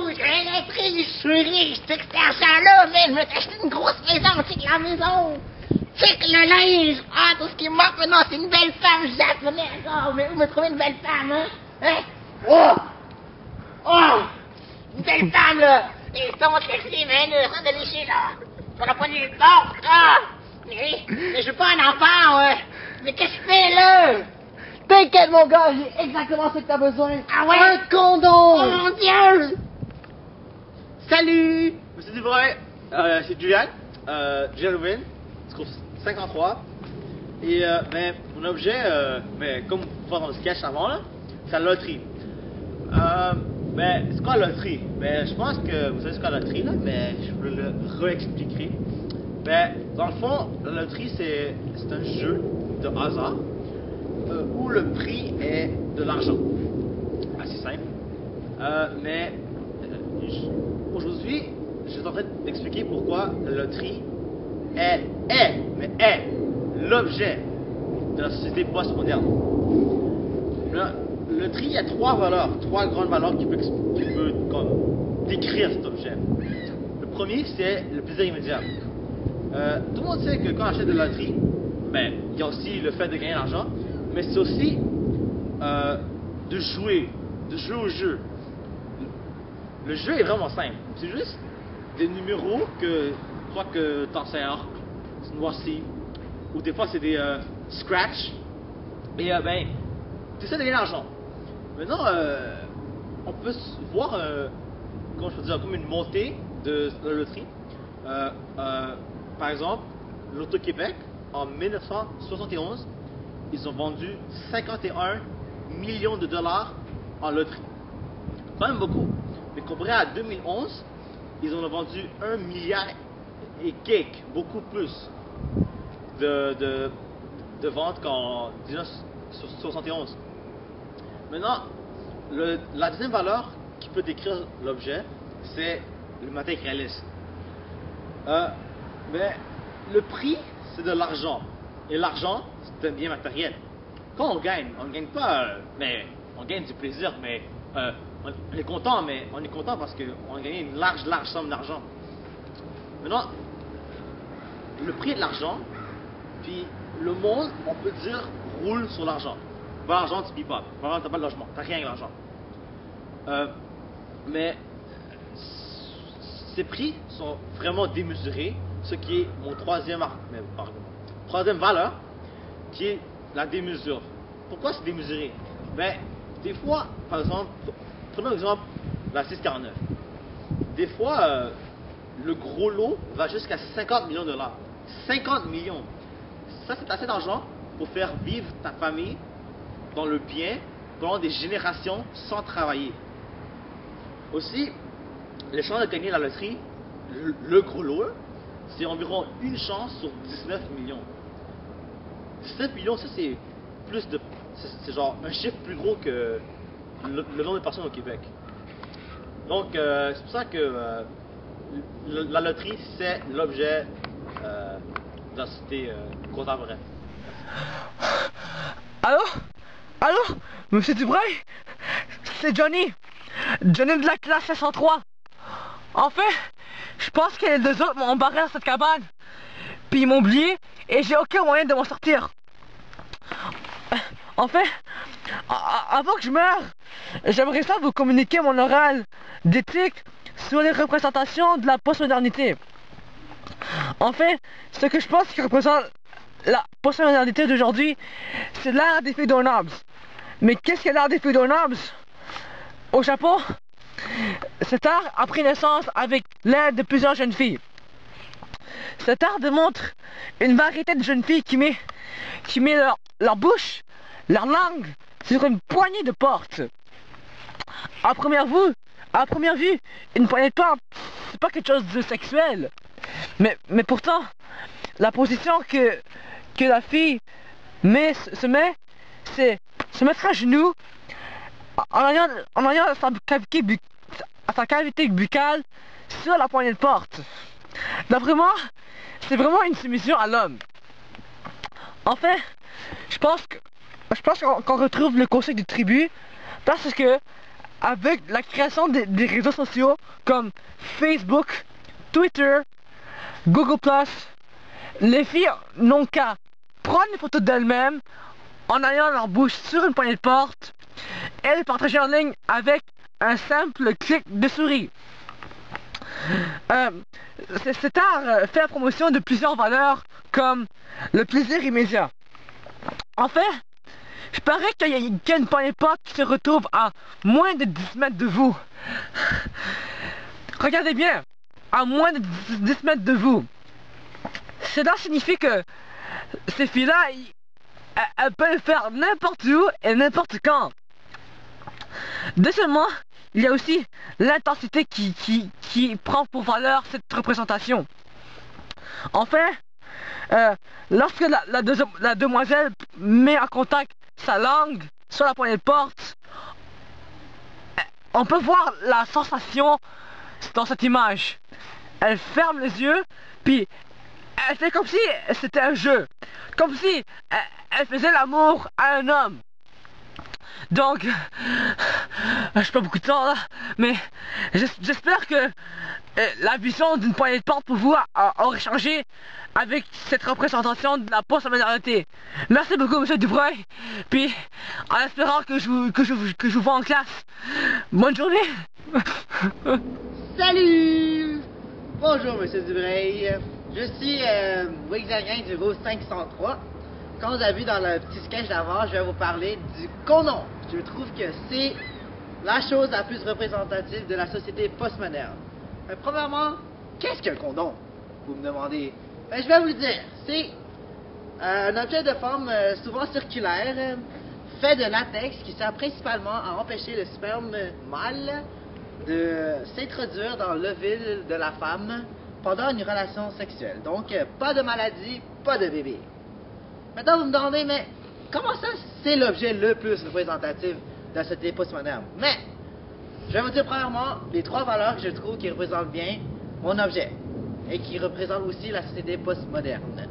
j'ai l'impression, je suis riche, c'est que cet argent-là, man, je me suis acheté une grosse maison, c'est que la maison, c'est que le linge, tout ce qui me manque maintenant, c'est une belle femme, j'apprenais encore, mais où me trouver une belle femme, hein? Une belle femme, là, et ça, on te sexy, man, sans de lécher, là, sur la poignée de porte, mais je veux pas un enfant, mais qu'est-ce que je fais, là? T'inquiète mon gars, j'ai exactement ce que t'as besoin. Ah ouais? Un condom! Oh mon Dieu! Salut! Monsieur Dubreuil, c'est Julian, Julian Louvain, cours 53. Et ben, mon objet, ben, comme vous voyez dans le sketch avant, là, c'est la loterie. Ben, c'est quoi la loterie? Ben, je pense que vous savez ce qu'est la loterie, là, mais je vous le réexpliquerai. Ben, dans le fond, la loterie, c'est un jeu de hasard où le prix est de l'argent. Assez simple. Mais aujourd'hui, je suis en train d'expliquer pourquoi la loterie est l'objet de la société post-moderne. La loterie, il y a trois grandes valeurs qui peut comme, décrire cet objet. Le premier, c'est le plaisir immédiat. Tout le monde sait que quand on achète de la loterie, ben, il y a aussi le fait de gagner de l'argent, mais c'est aussi de jouer au jeu. Le jeu est vraiment simple. C'est juste des numéros que, soit que t'en sers, c'est noirci, ou des fois c'est des scratch, et ben, tu essaies de gagner de l'argent. Maintenant, on peut voir, comment je peux dire, comme une montée de la loterie. Par exemple, l'Auto-Québec, en 1971, ils ont vendu 51 millions de dollars en loterie. Quand même beaucoup. Mais comparé à 2011, ils en ont vendu 1 milliard et quelques, beaucoup plus de ventes qu'en 1971. Maintenant, la deuxième valeur qui peut décrire l'objet, c'est le matérialisme. Mais le prix, c'est de l'argent. Et l'argent, c'est un bien matériel. Quand on gagne ne gagne pas, mais on gagne du plaisir, mais on est content, mais on est content parce qu'on a gagné une large somme d'argent. Maintenant, le prix de l'argent, puis le monde, on peut dire, roule sur l'argent. Pas l'argent, tu ne vis pas. Pas l'argent, tu n'as pas de logement. Tu n'as rien avec l'argent. Mais ces prix sont vraiment démesurés, ce qui est mon troisième valeur, qui est la démesure. Pourquoi c'est démesuré? Ben, des fois, par exemple, prenons l'exemple de la 649. Des fois, le gros lot va jusqu'à 50 millions de dollars. 50 millions. Ça, c'est assez d'argent pour faire vivre ta famille dans le bien pendant des générations sans travailler. Aussi, les chances de gagner la loterie, le gros lot, c'est environ une chance sur 19 millions. 19 millions, ça c'est plus de... C'est genre un chiffre plus gros que le nombre de personnes au Québec. Donc, c'est pour ça que la loterie, c'est l'objet de la société contemporaine. Allô? Monsieur Dubreuil? C'est Johnny de la classe 503. En fait, je pense que les deux autres m'ont embarré dans cette cabane. Puis ils m'ont oublié et j'ai aucun moyen de m'en sortir. En fait, avant que je meure, j'aimerais ça vous communiquer mon oral d'éthique sur les représentations de la postmodernité. En fait, ce que je pense qui représente la postmodernité d'aujourd'hui, c'est l'art des filles Hobbes. Mais qu'est-ce que l'art des filles Hobbes? Au Japon, cet art a pris naissance avec l'aide de plusieurs jeunes filles. Cet art démontre une variété de jeunes filles qui met leur bouche, leur langue sur une poignée de portes. À première vue, une poignée de portes, c'est pas quelque chose de sexuel. Mais pourtant, la position que la fille se met, c'est se mettre à genoux en ayant sa cavité buccale sur la poignée de porte. D'après moi, c'est vraiment une soumission à l'homme. En fait, je pense qu'on retrouve le concept de tribu parce que avec la création des réseaux sociaux comme Facebook, Twitter, Google+, les filles n'ont qu'à prendre une photo d'elles-mêmes en ayant leur bouche sur une poignée de porte et les partager en ligne avec un simple clic de souris. Cet art fait la promotion de plusieurs valeurs comme le plaisir immédiat. En fait, je parie qu'il y a une poignée de porte qui se retrouve à moins de 10 mètres de vous. Regardez bien, à moins de 10 mètres de vous. Cela signifie que ces filles-là, elles peuvent le faire n'importe où et n'importe quand. Deuxièmement, il y a aussi l'intensité qui prend pour valeur cette représentation. En fait, lorsque la demoiselle met en contact sa langue sur la poignée de porte, on peut voir la sensation dans cette image. Elle ferme les yeux, puis elle fait comme si c'était un jeu. Comme si elle faisait l'amour à un homme. Donc, j'ai pas beaucoup de temps là, mais j'espère que la vision d'une poignée de porte pour vous aurait changé avec cette représentation de la postmodernité. Merci beaucoup, monsieur Dubreuil, puis en espérant que je vous vois en classe. Bonne journée. Salut! Bonjour, monsieur Dubreuil. Je suis Wixarien du Rose 503. Comme vous avez vu dans le petit sketch d'avant, je vais vous parler du condom. Je trouve que c'est la chose la plus représentative de la société postmoderne. Premièrement, qu'est-ce qu'un condom? Vous me demandez. Je vais vous le dire. C'est un objet de forme souvent circulaire, fait de latex, qui sert principalement à empêcher le sperme mâle de s'introduire dans l'ovule de la femme pendant une relation sexuelle. Donc, pas de maladie, pas de bébé. Maintenant, vous me demandez, mais comment ça, c'est l'objet le plus représentatif de la société postmoderne? Mais, je vais vous dire premièrement les 3 valeurs que je trouve qui représentent bien mon objet et qui représentent aussi la société postmoderne.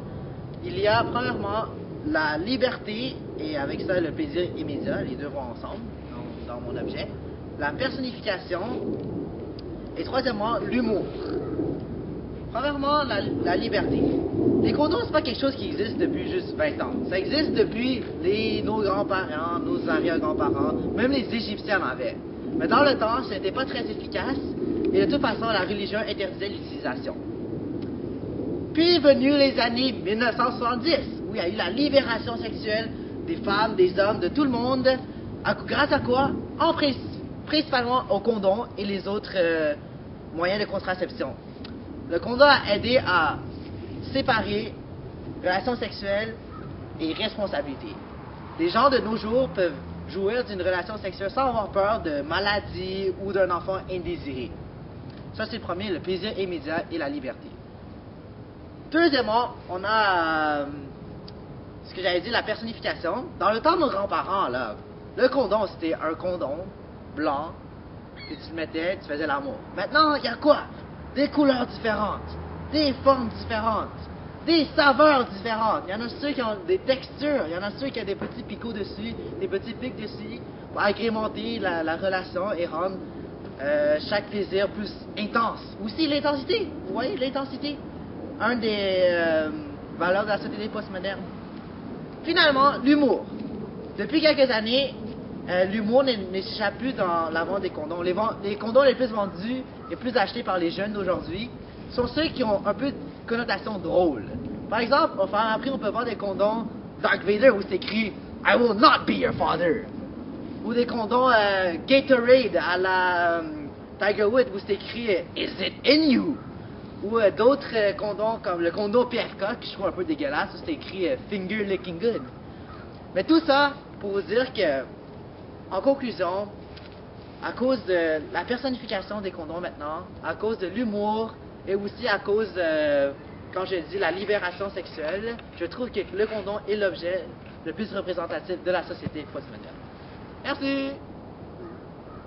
Il y a premièrement la liberté et avec ça le plaisir immédiat, les deux vont ensemble dans mon objet, la personnification et troisièmement l'humour. Premièrement, la liberté. Les condoms, c'est pas quelque chose qui existe depuis juste 20 ans. Ça existe depuis nos grands-parents, nos arrière-grands-parents, même les Égyptiens en avaient. Mais dans le temps, ce n'était pas très efficace et de toute façon, la religion interdisait l'utilisation. Puis est venu les années 1970, où il y a eu la libération sexuelle des femmes, des hommes, de tout le monde, grâce à quoi? Principalement au condom et les autres moyens de contraception. Le condom a aidé à séparer relations sexuelles et responsabilité. Les gens de nos jours peuvent jouir d'une relation sexuelle sans avoir peur de maladie ou d'un enfant indésiré. Ça, c'est le premier, le plaisir immédiat et la liberté. Deuxièmement, on a ce que j'avais dit, la personnification. Dans le temps de nos grands-parents, là, le condom, c'était un condom blanc que tu mettais, tu faisais l'amour. Maintenant, il y a quoi? Des couleurs différentes, des formes différentes, des saveurs différentes. Il y en a ceux qui ont des textures, il y en a ceux qui ont des petits picots dessus, des petits pics dessus, pour agrémenter la relation et rendre chaque plaisir plus intense. Aussi l'intensité, vous voyez, l'intensité. Un des valeurs de la société postmoderne. Finalement, l'humour. Depuis quelques années, l'humour n'échappe plus dans la vente des condoms. Les condoms les plus vendus et plus achetés par les jeunes d'aujourd'hui sont ceux qui ont un peu de connotation drôle. Par exemple, on peut voir des condoms Darth Vader où c'est écrit I will not be your father. Ou des condoms Gatorade à la Tiger Woods où c'est écrit Is it in you? Ou d'autres condoms comme le condom Pierre Coq, que je trouve un peu dégueulasse, où c'est écrit Finger Licking Good. Mais tout ça pour vous dire que, en conclusion, à cause de la personnification des condoms maintenant, à cause de l'humour et aussi à cause de, quand je dis la libération sexuelle, je trouve que le condom est l'objet le plus représentatif de la société postmoderne. Merci!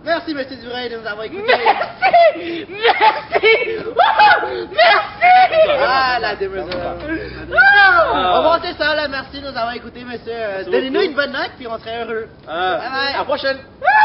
Merci, M. Dubreuil, de nous avoir écoutés. Merci! Merci! Oh, merci! Ah, la démesure. Bon, c'est ça, là. Merci de nous avoir écoutés, monsieur. Donnez-nous une bonne note, puis on serait heureux. Bye bye. À la prochaine! Ah!